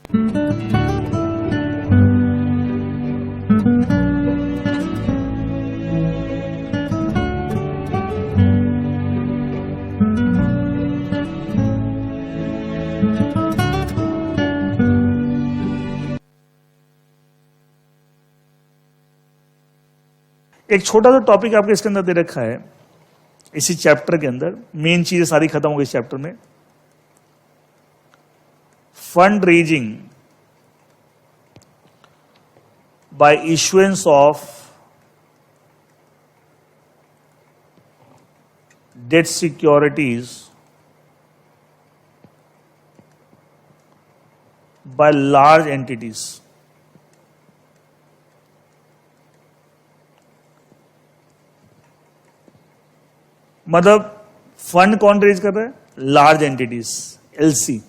एक छोटा सा टॉपिक आपके इसके अंदर दे रखा है, इसी चैप्टर के अंदर मेन चीजें सारी खत्म हो गई इस चैप्टर में। Fund raising by issuance of debt securities by large entities. मतलब फंड कौन रेज कर रहा है? Large entities, LC.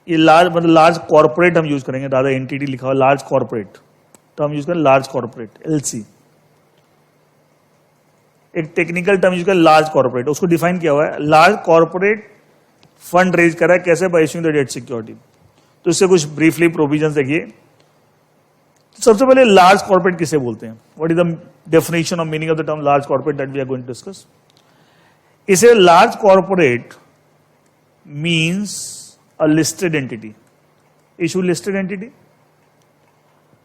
ये लार्ज मतलब लार्ज कॉर्पोरेट हम यूज करेंगे, दादा एंटिटी लिखा हुआ लार्ज कॉर्पोरेट, तो हम यूज करें लार्ज कॉर्पोरेट, एलसी। एक टेक्निकल टर्म यूज करें लार्ज कॉर्पोरेट, उसको डिफाइन किया हुआ है। लार्ज कॉर्पोरेट फंड रेज कर रहा है कैसे? By issuing the debt security. तो इससे कुछ ब्रीफली प्रोविजन देखिए। सबसे पहले लार्ज कॉर्पोरेट किसे बोलते हैं? What is the definition of meaning of the term large corporate that we are going to discuss. इसे large corporate means a listed entity, issue listed entity,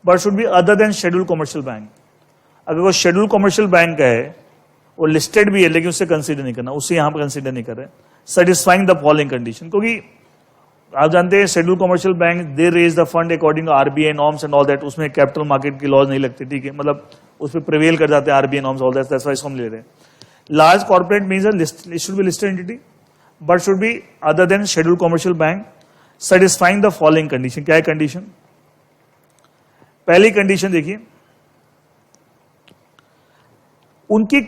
but should be other than scheduled commercial bank. अगर वो scheduled commercial bank है, वो listed भी है लेकिन उससे consider नहीं करना, उससे यहां पर कंसीडर नहीं कर रहे, सेटिस्फाइंग द फॉलोइंग कंडीशन। क्योंकि आप जानते हैं schedule commercial bank they raise the fund according RBI norms and all that, उसमें कैपिटल मार्केट की लॉज नहीं लगती, ठीक है, मतलब उस पर प्रिवेल कर जाते हैं RBI norms all that, that's why इसको हम ले रहे हैं। Large corporate means it should be listed entity but should be other then schedule commercial bank, satisfying the following condition. क्या है कंडीशन? पहली कंडीशन देखिए, उनकी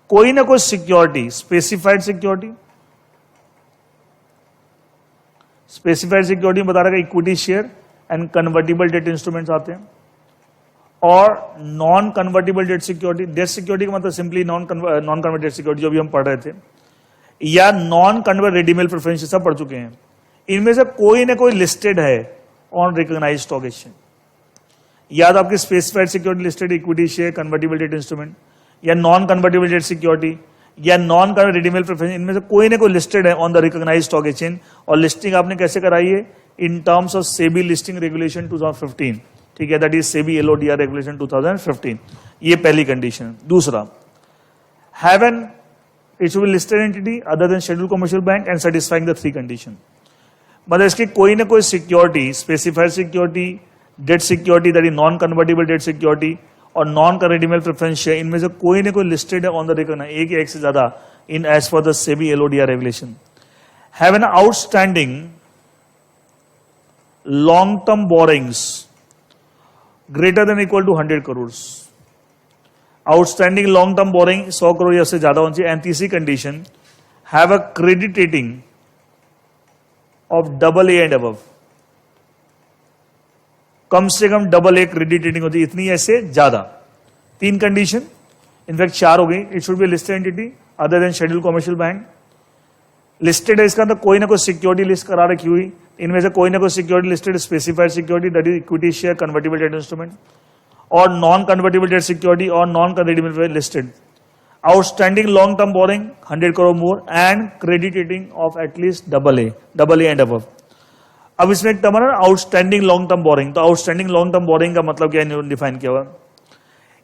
कोई ना कोई security, specified security, specified security बता रहा है equity share and convertible debt instruments आते हैं, और non convertible debt security. Debt security का मतलब simply non convert debt security जो भी हम पढ़ रहे थे, या नॉन कन्वर्ट रेडीमेल प्रेफरेंस, सब पढ़ चुके हैं। इनमें से कोई ना कोई लिस्टेड है ऑन रिकॉग्नाइज्ड स्टॉक एक्सचेंज। याद आपकी specified security listed, equity share, convertible debt instrument, या नॉन कन्वर्टिबल डेट सिक्योरिटी, या नॉन कन्वर्ट रेडीमेल प्रेफरेंस, इनमें से कोई ना कोई लिस्टेड है on the recognised stock exchange. और लिस्टिंग आपने कैसे कराई है? In terms of SEBI listing regulation 2015, ठीक है, that is SEBI LODR regulation 2015। ये पहली कंडीशन। दूसरा, have an it should be listed entity other than scheduled commercial bank and satisfying the three condition. मतलब इसकी कोई ना कोई security, specified security, debt security that is non convertible debt security, और non convertible preference share, इनमें से कोई ना कोई लिस्टेड है ऑन द रिकॉग्नाइज्ड, एक या एक से ज्यादा, in as per the SEBI LODR regulation. Have an outstanding long term borrowings greater than equal to 100 crore. Outstanding long term borrowing 100 crore या उससे ज्यादा होनी चाहिए। एंड तीसरी condition, have a credit rating of AA and above, कम से कम AA क्रेडिट रेटिंग होती है, इतनी ऐसे ज्यादा। तीन कंडीशन, इनफैक्ट 4 हो गई। It should be listed entity other than scheduled commercial bank, listed है इसका अंदर कोई ना कोई सिक्योरिटी लिस्ट करा रखी हुई, इनमें से कोई ना कोई security listed, specified security that is equity share, convertible debt instrument, और नॉन कन्वर्टिबल डेट सिक्योरिटी और non convertible listed. Outstanding long term borrowing 100 crore more, and credit rating of at least AA and above. अब इसमें एक term है outstanding long term borrowing. तो outstanding long term borrowing का मतलब क्या है, डिफाइन किया हुआ।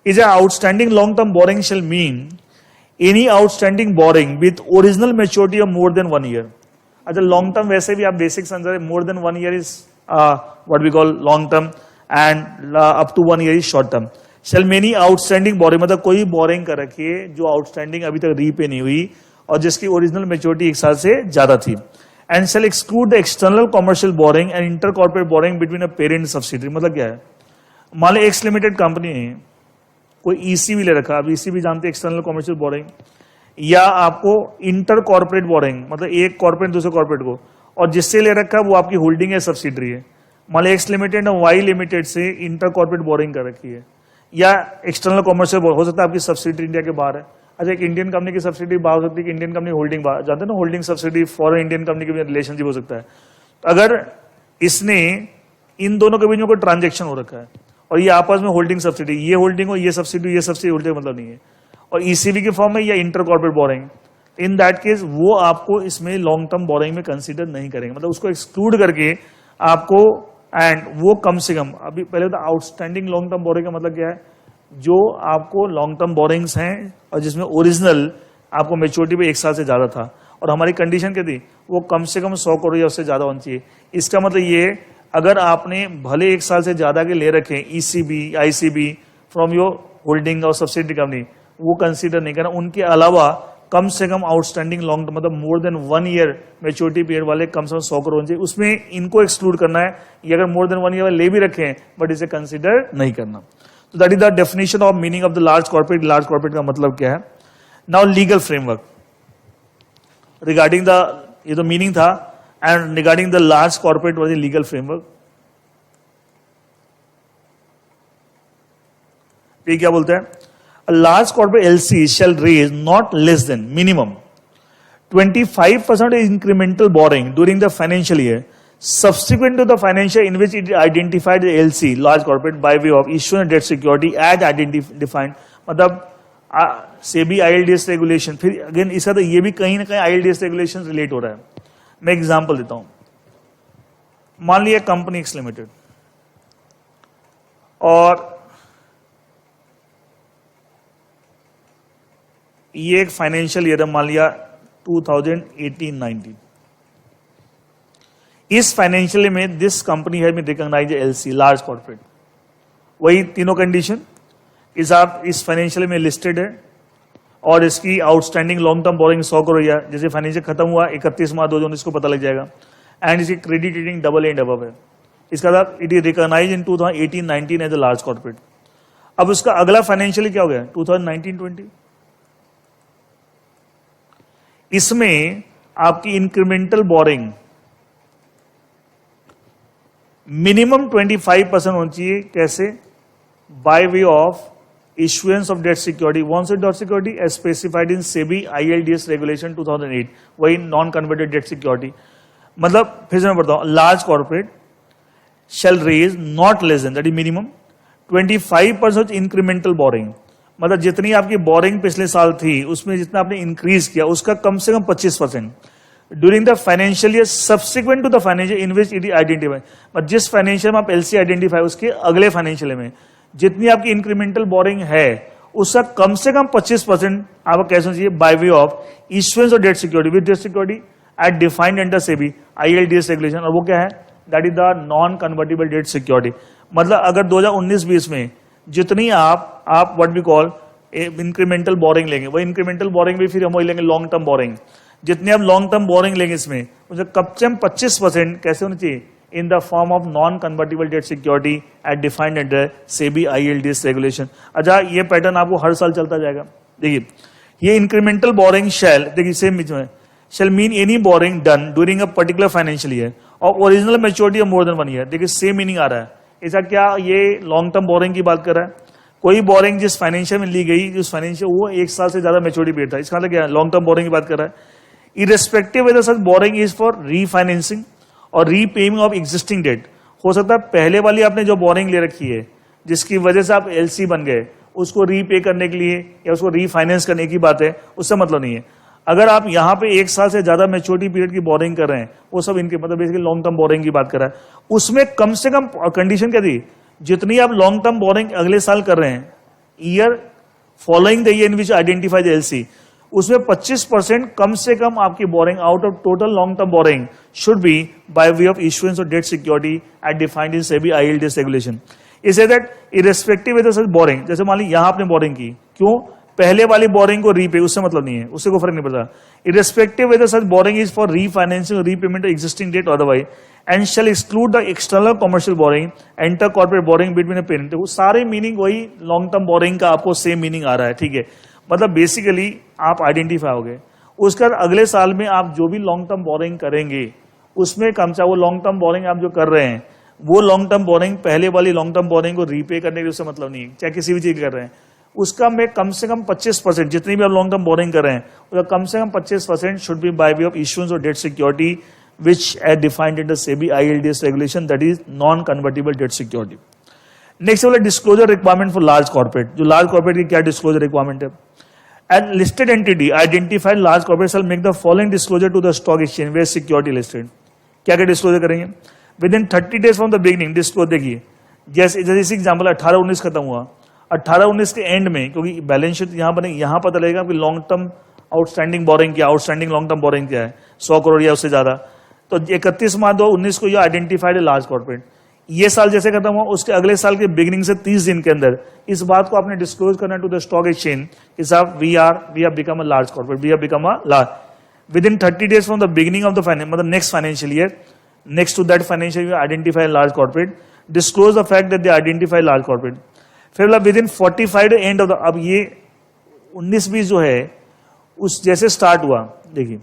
Is outstanding long term borrowing shall mean any outstanding boring with original maturity of more than 1 year. अच्छा, लॉन्ग टर्म वैसे भी आप बेसिक समझ, more than 1 year is what we call long term, and up to 1 year is short term. Shell many outstanding borrowing, मतलब कोई boring कर रखी है जो आउटस्टैंडिंग अभी तक रीपे नहीं हुई और जिसकी ओरिजिनल मैच्योरिटी 1 साल से ज्यादा थी। And shall exclude the external commercial borrowing and inter corporate borrowing between a parent and subsidiary. मतलब क्या है, मान लो एक्स लिमिटेड कंपनी है, कोई ईसी भी ले रखा, अब ईसी भी जानते हैं एक्सटर्नल कमर्शियल बोरिंग, या आपको इंटर कॉर्पोरेट बोरिंग, मतलब एक कॉर्पोरेट दूसरे कॉर्पोरेट को, और जिससे ले रखा वो आपकी होल्डिंग है, सब्सिडरी है। मान लो एक्स लिमिटेड और वाई लिमिटेड से इंटर कॉर्पोरेट बोरिंग कर रखी है, या एक्सटर्नल कमर्शियल हो सकता है आपकी सब्सिडरी इंडिया के बाहर है। अच्छा, एक इंडियन कंपनी की सब्सिडी बाहर हो सकती है कि इंडियन कंपनी होल्डिंग बाहर, जानते हैं ना, holding subsidy foreign Indian company के भी रिलेशनशिप हो सकता है। अगर इसने इन दोनों के बीच में कोई ट्रांजेक्शन हो रखा है और ये आपस में होल्डिंग सब्सिडी, ये होल्डिंग हो, ये सब्सिडी होल्डिंग मतलब नहीं है, और ईसीबी के फॉर्म में या inter corporate boring, in that case वो आपको इसमें लॉन्ग टर्म बोरिंग में कंसीडर नहीं करेंगे, मतलब उसको एक्सक्लूड करके आपको, एंड वो कम से कम, अभी पहले तो आउटस्टैंडिंग लॉन्ग टर्म बोरिंग का मतलब क्या है, जो आपको लॉन्ग टर्म बोरिंग्स हैं और जिसमें ओरिजिनल आपको मेच्योरिटी पे 1 साल से ज्यादा था, और हमारी कंडीशन क्या थी, वो कम से कम 100 करोड़ या उससे ज्यादा होनी चाहिए। इसका मतलब ये, अगर आपने भले 1 साल से ज्यादा के ले रखे ECB, ICB from your holding और सब्सिडी कंपनी, वो कंसीडर नहीं करना। उनके अलावा कम से कम आउटस्टैंडिंग लॉन्ग टर्म, मतलब मोर देन 1 ईयर मेच्योरिटी पीरियड वाले कम से कम 100 करोड़ चाहिए, उसमें इनको एक्सक्लूड करना है। ये अगर मोर देन 1 ईयर ले भी रखे हैं बट इसे कंसीडर नहीं करना। तो that is the definition of meaning of the large corporate. Large corporate का मतलब क्या है? Now legal framework regarding the, ये तो मीनिंग था, and regarding the large corporate was the legal framework. ये क्या बोलते हैं? A large corporate LC shall raise not less than minimum 25% incremental borrowing during the financial year subsequent to the financial in which it identified the LC large corporate by way of issuing debt security as defined। मतलब SEBI ILDS regulation, फिर again इसका तो ये भी कहीं ना कहीं ILDS regulation relate हो रहा है। मैं एग्जांपल देता हूं, मान लिया कंपनी एक्स लिमिटेड, और ये एक फाइनेंशियल ईयर है, मान लिया 2018-19। इस फाइनेंशियल में दिस कंपनी है में रिकॉग्नाइज एलसी लार्ज कॉर्पोरेट, वही तीनों कंडीशन, इस आप इस फाइनेंशियल में लिस्टेड है और इसकी outstanding long term borrowing 100 crore या जैसे फाइनेंशियल खत्म हुआ 31 मार्च 2019 को पता लग जाएगा, एंड इसकी credit rating AA and above है। इसका मतलब it is recognise in 2018-19 as a large corporate. अब उसका अगला फाइनेंशियल क्या हो गया? 2019-20। इसमें आपकी इंक्रीमेंटल बोरिंग मिनिमम 25% होनी चाहिए। कैसे? By way of issuance of debt security, वॉन्स debt security as specified in SEBI ILDS regulation 2008, वही नॉन कन्वर्टेड डेट सिक्योरिटी। मतलब फिर से मैं बताऊं, large corporate shall raise not less than, that is minimum 25% incremental boring, मतलब जितनी आपकी बोरिंग पिछले साल थी उसमें जितना आपने इंक्रीज किया उसका कम से कम 25% during the financial year subsequent to the financial in which it identify, मतलब जिस फाइनेंशियल में आप एलसी आइडेंटिफाई उसके अगले फाइनेंशियल में जितनी आपकी इंक्रीमेंटल बोरिंग है उसका कम से कम 25% आपको कैसे चाहिए? By way of issuance of debt security with debt security at defined under SEBI ILDS regulation, और वो क्या है? That is the non convertible debt security. मतलब अगर 2019-20 में जितनी आप what we call incremental borrowing लेंगे, वो इंक्रीमेंटल बोरिंग भी फिर हम वही लेंगे लॉन्ग टर्म बोरिंग, जितनी आप लॉन्ग टर्म बोरिंग लेंगे इसमें मुझे कम से कम 25% कैसे होनी चाहिए? In the form of non convertible debt security at defined under SEBI ILDS regulation. अच्छा, ये पैटर्न आपको हर साल चलता जाएगा। देखिए, ये इंक्रीमेंटल बोरिंग शैल, देखिए same shall mean any borrowing done during a particular financial year और original maturity of more than 1 year. देखिए सेम मीनिंग आ रहा है। ऐसा क्या ये लॉन्ग टर्म बोरिंग की बात कर रहा है? कोई बोरिंग जिस फाइनेंशियल में ली गई, जिस फाइनेंशियल वो 1 साल से ज्यादा मेच्योरिटी पीरियड था, इसका मतलब क्या? लॉन्ग टर्म बोरिंग की बात कर रहा है। Irrespective whether such borrowing is for refinancing और रीपेइंग ऑफ एग्जिस्टिंग डेट। हो सकता है पहले वाली आपने जो बोरिंग ले रखी है जिसकी वजह से आप LC बन गए, उसको रीपे करने के लिए या उसको रीफाइनेंस करने की बात है, उससे मतलब नहीं है। अगर आप यहां पे 1 साल से ज्यादा मेच्योरिटी पीरियड की बोरिंग कर रहे हैं, वो सब इनके मतलब बेसिकली लॉन्ग टर्म बोरिंग की बात कर रहा है। उसमें कम से कम कंडीशन क्या थी? जितनी आप लॉन्ग टर्म बोरिंग अगले साल कर रहे हैं, year following the year in which identify the LC, उसमें 25% कम से कम आपकी borrowing out of total long term borrowing should be by way of issuance of debt security at defined in SEBI ILDS regulation. इसे that irrespective of such borrowing, जैसे मान ली यहां आपने बोरिंग की, क्यों? पहले वाली बोरिंग को रीपे, उससे मतलब नहीं है, उससे कोई फर्क नहीं पड़ता। Irrespective whether such borrowing is for refinancing repayment of existing debt otherwise and shall exclude the external commercial borrowing inter corporate borrowing between a parent. वो सारे मीनिंग वही लॉन्ग टर्म बोरिंग का आपको सेम मीनिंग आ रहा है, ठीक है? मतलब बेसिकली आप आइडेंटिफाई हो गए, उसके बाद अगले साल में आप जो भी लॉन्ग टर्म बोरिंग करेंगे उसमें कम से वो लॉन्ग टर्म बोरिंग आप जो कर रहे हैं, वो लॉन्ग टर्म बोरिंग पहले वाली लॉन्ग टर्म बोरिंग को रीपे करने के उससे मतलब नहीं है, चाहे किसी भी चीज कर रहे हैं, उसका में कम से कम 25%, जितनी भी आप लॉन्ग टर्म बोरिंग कर रहे हैं उसका कम से कम 25% should be by way of issuance of debt security which are defined in the SEBI ILDS regulation, that is non-convertible debt security. Next वाला disclosure requirement for large corporate. जो large corporate की क्या disclosure requirement है? And listed entity identified large corporate shall make the following disclosure to the stock exchange where security listed. क्या क्या disclosure करेंगे? Within 30 days from the beginning disclose. देखिए जैसे इस एग्जाम्पल 18-19 खत्म हुआ, 18-19 के एंड में, क्योंकि बैलेंस शीट यहाँ बने, यहाँ पता लगेगा कि लॉन्ग टर्म आउटस्टैंडिंग बोरिंग क्या, आउटस्टैंडिंग लॉन्ग टर्म बोरिंग क्या है, 100 करोड़ या उससे ज्यादा. तो 31 मार्च 2019 को ये आइडेंटिफाइड है लार्ज कॉर्पोरेट. ये साल जैसे खत्म हुआ उसके अगले साल के बिगिनिंग से 30 दिन के अंदर इस बात को आपने डिस्क्लोज करना टू द स्टॉक एक्सचेंज कि साहब we have become a large corporate, we have become a large. Within 30 days from the beginning of the मतलब next financial year, next to that financial year identify large corporate, disclose the fact that they identify large corporate. फिर within 45 end of the, अब ये 19-20 जो है उस जैसे start हुआ, देखिए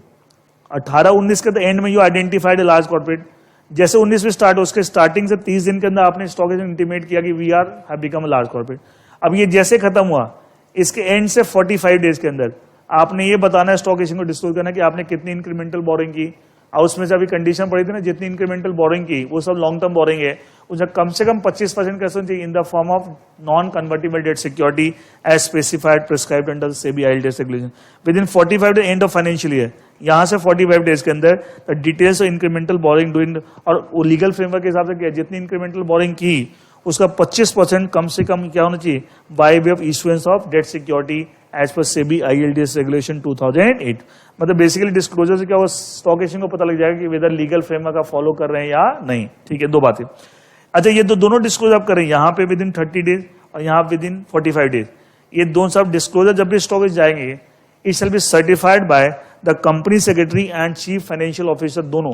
18-19 के एंड में यू आइडेंटिफाइड लार्ज कॉर्पोरेट, जैसे 19 में स्टार्ट हो उसके स्टार्टिंग से 30 दिन के अंदर आपने स्टॉक एक्सचेंज इंटीमेट किया कि we have become a large corporate. अब ये जैसे खत्म हुआ इसके एंड से 45 डेज के अंदर आपने ये बताना है, स्टॉक एक्सचेंज को डिस्क्लोज करना है कि आपने कितनी इंक्रीमेंटल बोरिंग की, और उसमें से अभी कंडीशन पड़ी थी ना, जितनी इंक्रीमेंटल बोरिंग की वो सब लॉन्ग टर्म बोरिंग है, उसमें कम से कम 25% कैसे चाहिए in the form of non convertible debt security as specified prescribed under SEBI ILDS regulation. Within 45 days end of financial year, यहां से 45 डेज के अंदर the details of incremental borrowing doing, और वो लीगल फ्रेमवर्क के हिसाब से क्या, जितनी इंक्रीमेंटल बोरिंग की उसका 25% कम से कम क्या होना चाहिए by way of issuance of debt security as per SEBI ILDS regulation 2008. मतलब बेसिकली डिस्क्लोजर से क्या हो, स्टॉक एक्सचेंज को पता लग जाएगा कि वेदर लीगल फ्रेमवर्क आप फॉलो कर रहे हैं या नहीं. ठीक है, दो बातें. अच्छा, ये दोनों डिस्क्लोजर आप करें, यहाँ पे विद इन 30 डेज और यहाँ विद इन 45 डेज. ये दोनों सब डिस्क्लोजर जब भी स्टॉक एक्सचेंज जाएंगे, it shall be certified by the company secretary and chief financial officer. दोनों,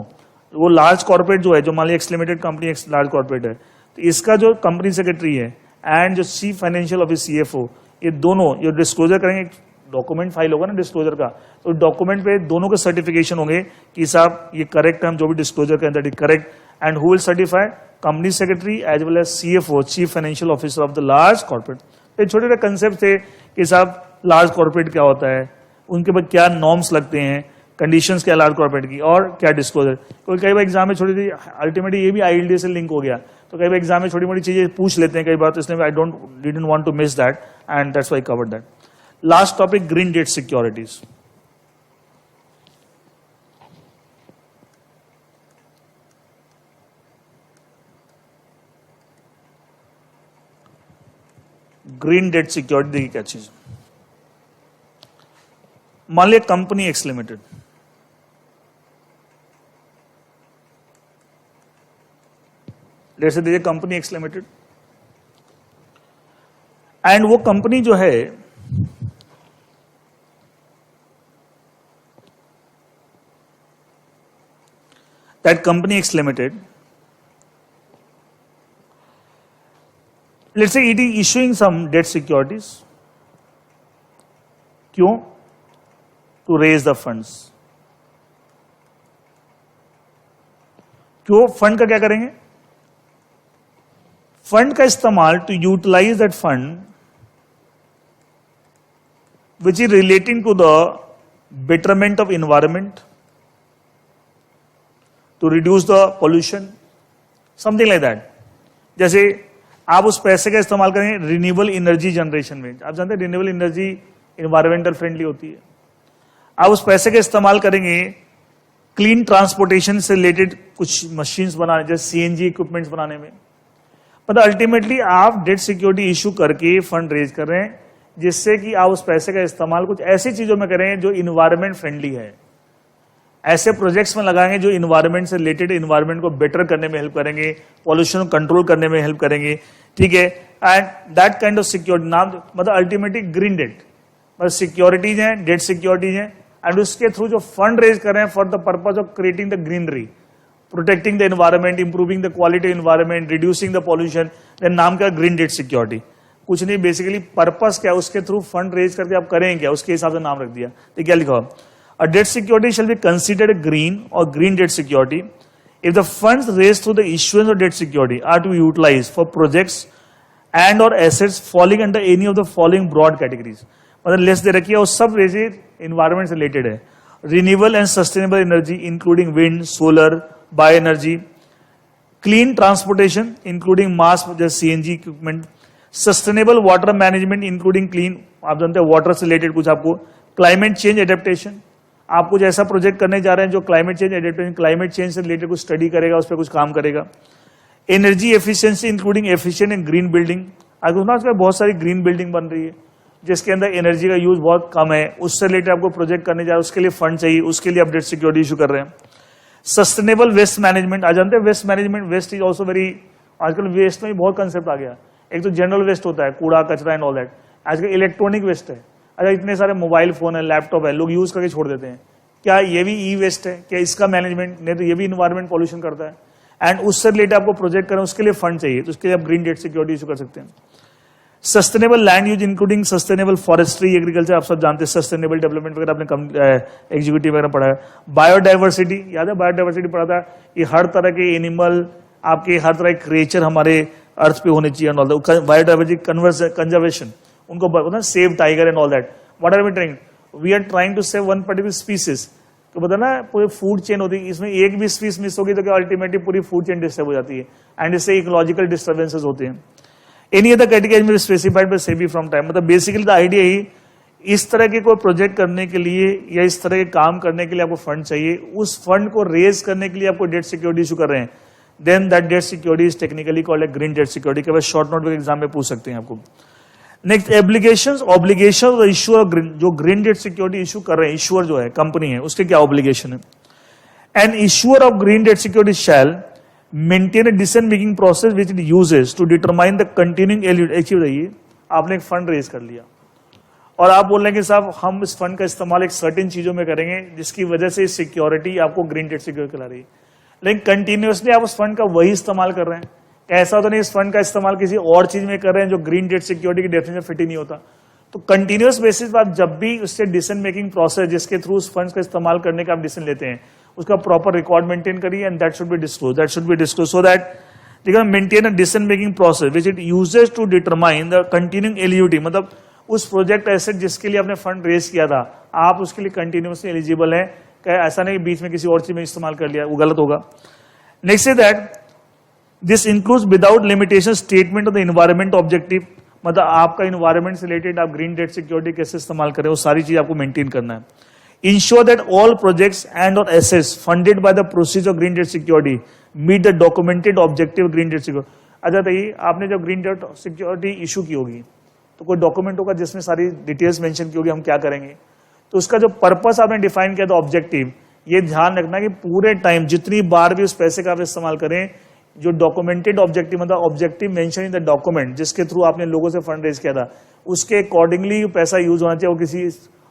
वो लार्ज कॉर्पोरेट जो है, जो मान ली X limited company large corporate है, तो इसका जो कंपनी सेक्रेटरी है एंड जो चीफ फाइनेंशियल ऑफिस CFO, ये दोनों जो डिस्क्लोजर करेंगे, डॉक्यूमेंट फाइल होगा ना डिस्क्लोजर का, तो डॉक्यूमेंट पे दोनों के सर्टिफिकेशन होंगे कि साहब ये करेक्ट है, हम जो भी डिस्क्लोजर करें that is correct. And who will certify, company secretary as well as CFO, chief financial officer of the large corporate. ये छोटे छोटे कंसेप्ट थे कि साहब लार्ज कॉर्पोरेट क्या होता है, उनके बाद क्या नॉर्म्स लगते हैं, कंडीशंस क्या लार्ज कॉर्पोरेट की, और क्या डिस्क्लोजर. क्योंकि कई बार एग्जाम में छोटी सी, अल्टीमेटली ये भी ILDS से लिंक हो गया, तो कई बार एग्जाम में छोटी मोटी चीजें पूछ लेते हैं कई बार, तो इसलिए I didn't want to miss that and that's why I covered that. Last topic, green debt securities. Green debt security देखिए क्या चीज. मान लिया कंपनी एक्स लिमिटेड, जैसे दीजिए कंपनी एक्स लिमिटेड, एंड वो कंपनी जो है that company x limited, let's say it is issuing some debt securities. क्यों? To raise the funds. क्यों फंड का क्या करेंगे? फंड का इस्तेमाल to utilise that fund which is relating to the betterment of environment, to reduce the pollution, something like that. जैसे आप उस पैसे का इस्तेमाल करेंगे रिन्यूएबल एनर्जी जनरेशन में. आप जानते हैं रिन्यूएबल एनर्जी इन्वायरमेंटल फ्रेंडली होती है. आप उस पैसे का इस्तेमाल करेंगे क्लीन ट्रांसपोर्टेशन से रिलेटेड कुछ मशीन्स बनाने, जैसे CNG इक्विपमेंट्स बनाने में. मतलब अल्टीमेटली आप डेट सिक्योरिटी इशू करके फंड रेज कर रहे हैं, जिससे कि आप उस पैसे का इस्तेमाल कुछ ऐसी चीजों में करें जो इन्वायरमेंट फ्रेंडली है. ऐसे प्रोजेक्ट्स में लगाएंगे जो इन्वायरमेंट से रिलेटेड, इन्वायरमेंट को बेटर करने में हेल्प करेंगे, पॉल्यूशन को कंट्रोल करने में हेल्प करेंगे. ठीक है, and that kind of security नाम, मतलब अल्टीमेटली ग्रीन डेट, मतलब सिक्योरिटीज हैं, डेट सिक्योरिटीज हैं, एंड उसके थ्रू जो फंड रेज कर रहे हैं for the purpose of creating the greenery, protecting the environment, improving the quality of environment, reducing the pollution, then नाम क्या, ग्रीन डेट सिक्योरिटी. कुछ नहीं, बेसिकली पर्पस क्या, उसके थ्रू फंड रेज करके आप करेंगे क्या, उसके हिसाब से नाम रख दिया. तो क्या लिखा, a debt security shall be considered a green or green debt security if the funds raised through the issuance of debt security are to be utilized for projects and or assets falling under any of the following broad categories. मतलब list दे रखी है और सब रेजिड environment से related है. Renewable and sustainable energy including wind, solar, bio energy, clean transportation including mass जैसे CNG equipment, sustainable water management including clean, आप जानते हैं वाटर से रिलेटेड कुछ आपको, क्लाइमेट चेंज एडेप्टेशन, आप कुछ ऐसा प्रोजेक्ट करने जा रहे हैं जो climate change adaptation, climate change से रिलेटेड कुछ स्टडी करेगा, उस पर कुछ काम करेगा, energy efficiency including efficient and green building, आजकल बहुत सारी ग्रीन बिल्डिंग बन रही है जिसके अंदर एनर्जी का यूज बहुत कम है, उससे रिलेटेड आपको प्रोजेक्ट करने जा रहे हैं, उसके लिए फंड चाहिए, उसके लिए अपडेट सिक्योरिटी इशू कर रहे हैं। सस्टेनेबल वेस्ट मैनेजमेंट, आज जानते हैं waste management, waste is also very, आजकल वेस्ट में भी बहुत कंसेप्ट आ गया। एक तो जनरल वेस्ट होता है, कूड़ा कचरा एंड ऑल दैट, आजकल इलेक्ट्रॉनिक वेस्ट है, अच्छा इतने सारे मोबाइल फोन है, लैपटॉप है, लोग यूज करके छोड़ देते हैं, क्या ये भी ई वेस्ट है? क्या इसका मैनेजमेंट नहीं तो ये भी इन्वायरमेंट पॉल्यूशन करता है, एंड उससे रिलेटेड आपको प्रोजेक्ट करें, उसके लिए फंड चाहिए, तो उसके लिए आप ग्रीन डेट सिक्योरिटी इशू कर सकते हैं। Sustainable land use including sustainable forestry, agriculture, आप सब जानते हैं, सस्टेनेबल डेवलपमेंट वगैरह आपने एग्जीक्यूटिव वगैरह पढ़ा है। बायोडाइवर्सिटी, याद है बायोडाइवर्सिटी पढ़ा था, ये हर तरह के एनिमल, आपके हर तरह के क्रिएचर हमारे अर्थ पे होने चाहिए, बायोडाइवर्सिटी कंजर्वेशन, उनको save tiger and all that, what are we trying, we are trying to save one particular species, तो पता ना पूरी फूड चेन होती है, इसमें एक भी स्पीस मिस होगी तो क्या अल्टीमेटली पूरी फूड चेन डिस्टर्ब हो जाती है, एंड इससे इकोलॉजिकल डिस्टर्बेंसेस होते हैं। एनी अदर कैटेगरी में specified by SEBI from time, मतलब बेसिकली द आइडिया ही, इस तरह के कोई प्रोजेक्ट करने के लिए या इस तरह के काम करने के लिए आपको फंड चाहिए, उस फंड को रेज करने के लिए आपको डेट सिक्योरिटी इशू कर रहे हैं, then that debt security is technically called a green debt security, केवल शॉर्ट नोट एग्जाम में पूछ सकते हैं आपको। नेक्स्ट एप्लीकेशंस, ऑब्लिगेशन इश्यूअर, जो ग्रीन डेट सिक्योरिटी इशू कर रहे हैं, इश्यूअर जो है कंपनी है, उसके क्या ऑब्लिगेशन है। An issuer of green debt security shall maintain a decision making process which it uses to determine the continuing eligibility. एक चीज बताइए, आपने एक फंड रेज कर लिया और आप बोल रहे हैं कि साहब हम इस फंड का इस्तेमाल एक सर्टेन चीजों में करेंगे जिसकी वजह से सिक्योरिटी आपको ग्रीन डेट सिक्योरिटी करा रही है, लेकिन कंटिन्यूअसली आप उस फंड का वही इस्तेमाल कर रहे हैं, ऐसा तो नहीं इस फंड का इस्तेमाल किसी और चीज में कर रहे हैं जो ग्रीन डेट सिक्योरिटी की डेफिनेशन फिट ही नहीं होता। तो कंटिन्यूअस बेसिस पर आप जब भी उससे डिसीजन मेकिंग प्रोसेस जिसके थ्रू उस फंड का इस्तेमाल करने का आप डिसीजन लेते हैं, उसका प्रॉपर रिकॉर्ड मेंटेन करिए, and that should be disclose so that maintain a decision making process which it uses to determine the continuing eligibility, मतलब उस प्रोजेक्ट एसेट जिसके लिए आपने फंड रेज किया था, आप उसके लिए कंटिन्यूअसली एलिजिबल है, ऐसा नहीं बीच में किसी और चीज में इस्तेमाल कर लिया, वो गलत होगा। Next is that this includes without limitation statement of the environment objective, मतलब आपका एनवायरमेंट से रिलेटेड आप ग्रीन डेट सिक्योरिटी कैसे इस्तेमाल करें, वो सारी चीज आपको मेंटेन करना है। Ensure that all projects and और assets funded by the proceeds of green debt security meet the documented objective green debt security. अच्छा बताइए, आपने जब ग्रीन डेट सिक्योरिटी इशू की होगी तो कोई डॉक्यूमेंट होगा जिसमें सारी डिटेल्स मेंशन की होगी, हम क्या करेंगे, तो उसका जो पर्पस आपने डिफाइन किया था ऑब्जेक्टिव, ये ध्यान रखना कि पूरे टाइम जितनी बार भी उस पैसे का आप इस्तेमाल करें, जो डॉक्यूमेंटेड ऑब्जेक्टिव मतलब objective mention in the document जिसके थ्रू आपने लोगों से फंड रेज किया था, उसके अकॉर्डिंगली पैसा यूज होना चाहिए, वो किसी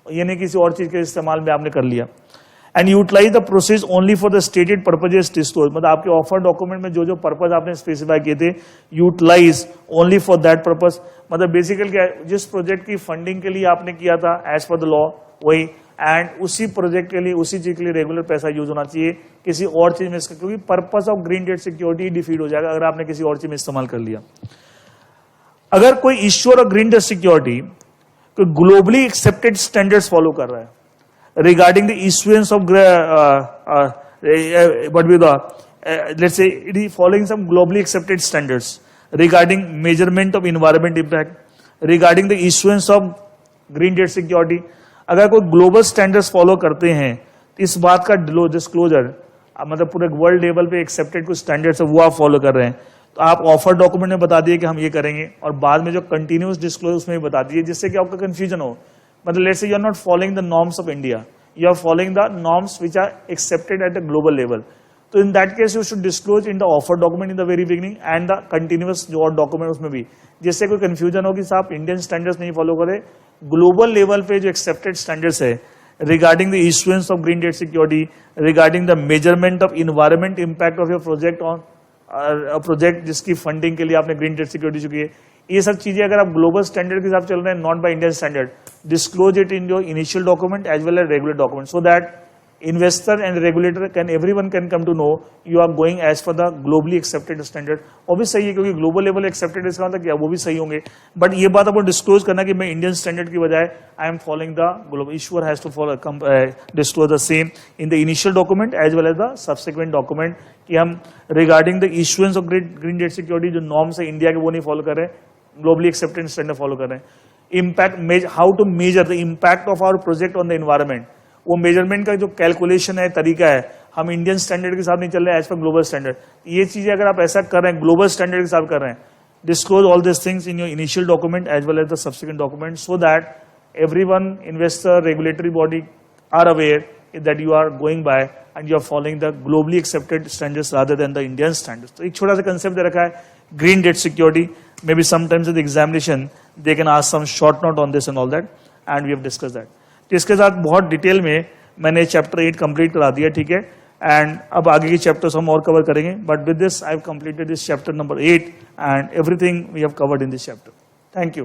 ये नहीं किसी और चीज के इस्तेमाल में आपने कर लिया। And utilise the process only for the stated purposes disclose, मतलब आपके ऑफर डॉक्यूमेंट में जो जो पर्पज आपने स्पेसिफाई किए थे, utilise only for that purpose, मतलब बेसिकली क्या जिस प्रोजेक्ट की फंडिंग के लिए आपने किया था एज पर द लॉ वही, एंड उसी प्रोजेक्ट के लिए उसी चीज के लिए रेगुलर पैसा यूज होना चाहिए, किसी और चीज में इसका, क्योंकि purpose of green debt security defeat हो जाएगा अगर आपने किसी और चीज में इस्तेमाल कर लिया। अगर कोई issuer of green debt security तो ग्लोबली एक्सेप्टेड स्टैंडर्ड्स फॉलो कर रहा है regarding the issuance of let's say it is following some globally accepted standards regarding measurement of environment impact, regarding the issuance of green debt security, अगर कोई global standards follow करते हैं तो इस बात का डिस्क्लोजर मतलब पूरे वर्ल्ड लेवल पे एक्सेप्टेड कुछ स्टैंडर्ड्स है वो आप फॉलो कर रहे हैं, तो आप ऑफर डॉक्यूमेंट में बता दिए कि हम ये करेंगे, और बाद में जो कंटिन्यूस डिस्क्लोज उसमें भी बता दिए, जिससे कि आपका कंफ्यूजन हो, मतलब let's say you are not following the norms of India, you are following the norms which are accepted at the global level, तो in that case you should disclose in the offer document in the very beginning and the continuous जो और document उसमें भी, जिससे कोई confusion हो कि साहब इंडियन स्टैंडर्ड्स नहीं फॉलो करे, ग्लोबल लेवल पे जो एक्सेप्टेड स्टैंडर्ड्स है regarding the issuance of green debt security, regarding the measurement of environment impact of your project on a project जिसकी फंडिंग के लिए आपने ग्रीन डेट सिक्योरिटी चुकी है, ये सब चीजें अगर आप ग्लोबल स्टैंडर्ड के हिसाब चल रहे हैं, not by Indian standard, disclose it in your initial document as well as regular document, so that investor and regulator can everyone can come to know you are going as per the globally accepted standard. वो भी सही है क्योंकि global level accepted इसका मतलब क्या, वो भी सही होंगे. But ये बात आपको disclose करना कि मैं Indian standard की बजाय I am following the global. Issuer has to follow disclose the same in the initial document as well as the subsequent document कि हम regarding the issuance of green debt security जो norms है India के वो नहीं follow कर रहे हैं, globally accepted standard follow कर रहे हैं. Impact, how to measure the impact of our project on the environment. वो मेजरमेंट का जो कैलकुलेशन है, तरीका है, हम इंडियन स्टैंडर्ड के साथ नहीं चल रहे हैं, एज पर ग्लोबल स्टैंडर्ड. ये चीजें अगर आप ऐसा कर रहे हैं, ग्लोबल स्टैंडर्ड के साथ कर रहे हैं, disclose all this things in your initial document as well as the subsequent document so that everyone, investor, regulatory body are aware that you are going by and you are following the globally accepted standards rather than the Indian standards. तो एक छोटा सा concept दे रखा है, green debt security. Maybe sometimes in the examination they can ask some short note on this and all that, and we have discuss that. तो इसके साथ बहुत डिटेल में मैंने चैप्टर 8 कंप्लीट करा दिया, ठीक है. एंड अब आगे के चैप्टर्स हम और कवर करेंगे, but with this I have completed this chapter number 8 and everything we have covered in this chapter. Thank you.